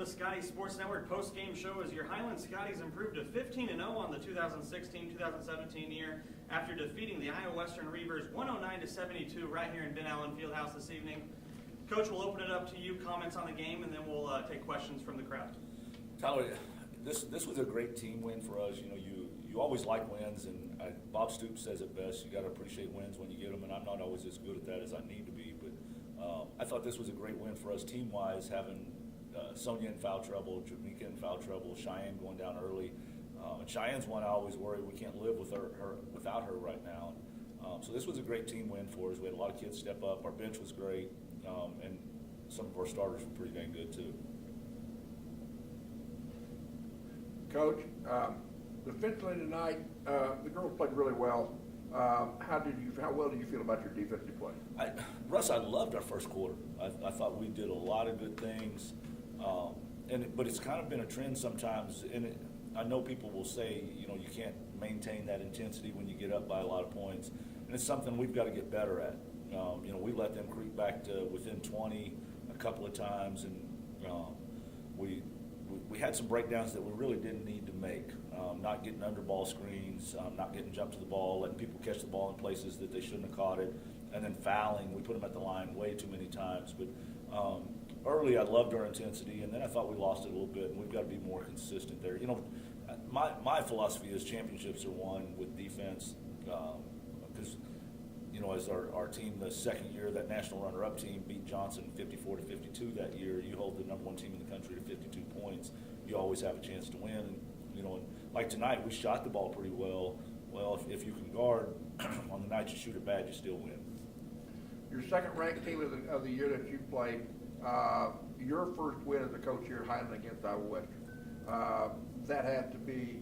the Scotty Sports Network post-game show as your Highland Scotties improved to 15-0 on the 2016-2017 year after defeating the Iowa Western Reavers 109-72 right here in Ben Allen Fieldhouse this evening. Coach, we'll open it up to you, comments on the game, and then we'll take questions from the crowd. Tyler, this was a great team win for us. You know, you always like wins, and Bob Stoops says it best. You got to appreciate wins when you get them, and I'm not always as good at that as I need to be. But I thought this was a great win for us team-wise, having Sonia in foul trouble, Jamaica in foul trouble, Cheyenne going down early. And Cheyenne's one I always worry we can't live with her without her right now. So this was a great team win for us. We had a lot of kids step up. Our bench was great, and some of our starters were pretty dang good too. Coach, defensively tonight, the girls played really well. How well did you feel about your defensive play? Russ, I loved our first quarter. I thought we did a lot of good things, but it's kind of been a trend sometimes. And I know people will say, you know, you can't maintain that intensity when you get up by a lot of points, and it's something we've got to get better at. You know, we let them creep back to within 20 a couple of times, and we had some breakdowns that we really didn't need to make. Not getting under ball screens, not getting jumped to the ball, letting people catch the ball in places that they shouldn't have caught it, and then fouling. We put them at the line way too many times. But early, I loved our intensity, and then I thought we lost it a little bit, and we've got to be more consistent there. You know, my philosophy is championships are won with defense, because you know, as our team the second year, that national runner-up team beat Johnson 54-52 that year. You hold the number one team in the country to 52 points. You always have a chance to win. And, you know, like tonight, we shot the ball pretty well. Well, if you can guard, on the night you shoot it bad, you still win. Your second-ranked team of the year that you played, your first win as a coach here at Highland against Iowa Western. That had to be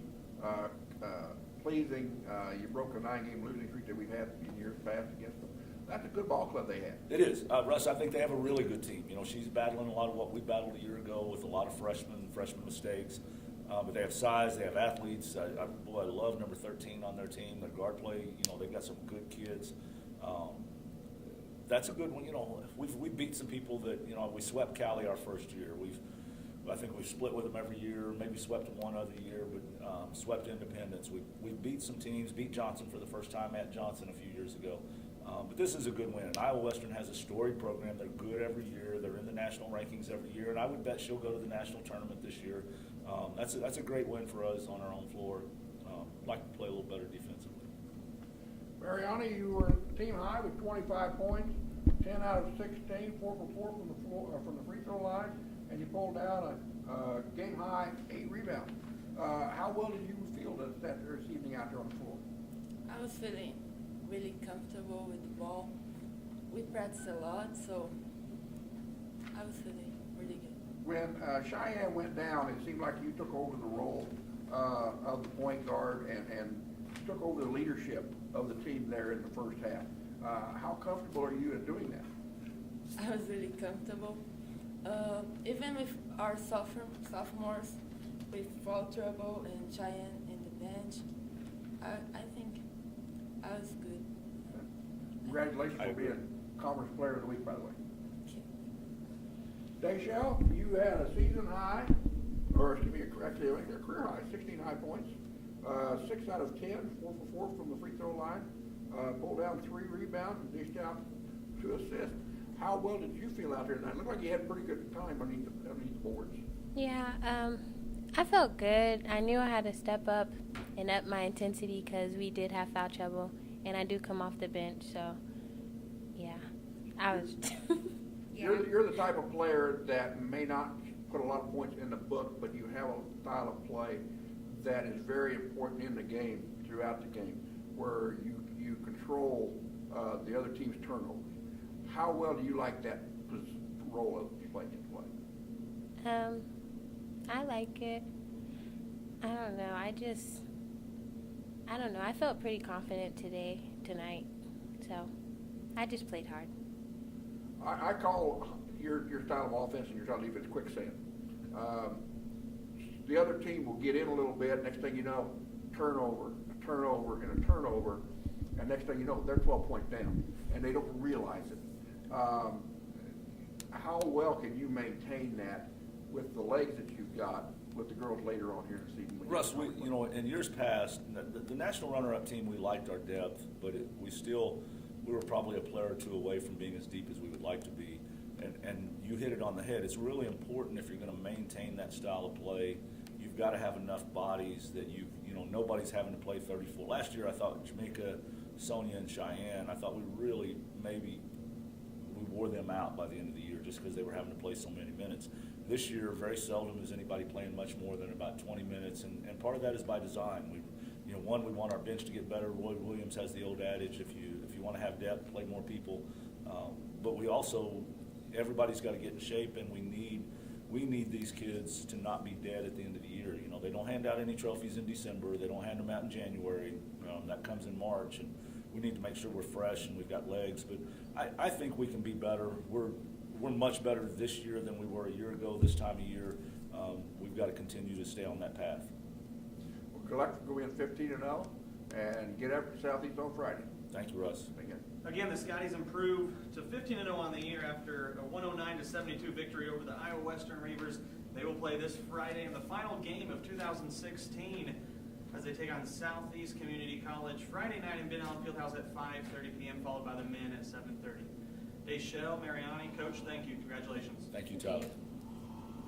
pleasing. You broke a 9-game losing streak that we've had in years past against them. That's a good ball club they had. It is. Russ, I think they have a really good team. You know, she's battling a lot of what we battled a year ago with a lot of freshman mistakes. But they have size, they have athletes. I love number 13 on their team. Their guard play, you know, they've got some good kids. That's a good one. You know, we've beat some people that, you know, we swept Cali our first year. I think we've split with them every year, maybe swept them one other year, but swept Independence. We beat some teams, beat Johnson for the first time at Johnson a few years ago. But this is a good win. And Iowa Western has a storied program. They're good every year. They're in the national rankings every year, and I would bet she'll go to the national tournament this year. That's a great win for us on our own floor. I'd like to play a little better defensively. Mariana, you were team high with 25 points, 10 out of 16, 4 for 4 from the free throw line, and you pulled down a game high 8 rebounds. How well did you feel this evening out there on the floor? I was feeling really comfortable with the ball. We practiced a lot, so I was feeling really good. When Cheyenne went down, it seemed like you took over the role of the point guard and took over the leadership of the team there in the first half. How comfortable are you at doing that? I was really comfortable. Even with our sophomores with foul trouble and Cheyenne in the bench, I think I was good. Congratulations for being Conference Player of the Week, by the way. Dayshell, you had a season high, or excuse me, actually a career high, 16 high points, 6 out of 10, 4 for 4 from the free throw line, pulled down 3 rebounds and dished out 2 assists. How well did you feel out there tonight? It looked like you had a pretty good time underneath the boards. Yeah, I felt good. I knew I had to step up and up my intensity because we did have foul trouble, and I do come off the bench, so yeah, I was. You're the type of player that may not put a lot of points in the book, but you have a style of play that is very important in the game, throughout the game, where you control the other team's turnovers. How well do you like that role of playing in play? I like it. I don't know. I don't know. I felt pretty confident tonight, so I just played hard. I call your style of offense and your style of defense quicksand. The other team will get in a little bit. Next thing you know, turnover, and next thing you know, they're 12 points down, and they don't realize it. How well can you maintain that with the legs that you've got with the girls later on here in the season? when you Russ, get to you know, in years past, the national runner-up team, we liked our depth, but we were probably a player or two away from being as deep as we would like to be. And you hit it on the head. It's really important if you're going to maintain that style of play. You've got to have enough bodies that nobody's having to play 34. Last year, I thought Jamaica, Sonia, and Cheyenne, I thought we wore them out by the end of the year just because they were having to play so many minutes. This year, very seldom is anybody playing much more than about 20 minutes, and part of that is by design. We want our bench to get better. Roy Williams has the old adage, if you want to have depth, play more people. But we also, everybody's got to get in shape, and we need these kids to not be dead at the end of the year. You know, they don't hand out any trophies in December. They don't hand them out in January. That comes in March, and we need to make sure we're fresh and we've got legs. But I think we can be better. We're much better this year than we were a year ago this time of year. We've got to continue to stay on that path. Well, good luck for going 15-0 and get after Southeast on Friday. Thank you, Russ. Again, the Scotties improve to 15-0 on the year after a 109-72 victory over the Iowa Western Reavers. They will play this Friday in the final game of 2016 as they take on Southeast Community College Friday night in Ben Allen Fieldhouse at 5:30 p.m., followed by the men at 7:30. Deschelle, Mariani, Coach, thank you. Congratulations. Thank you, Tyler.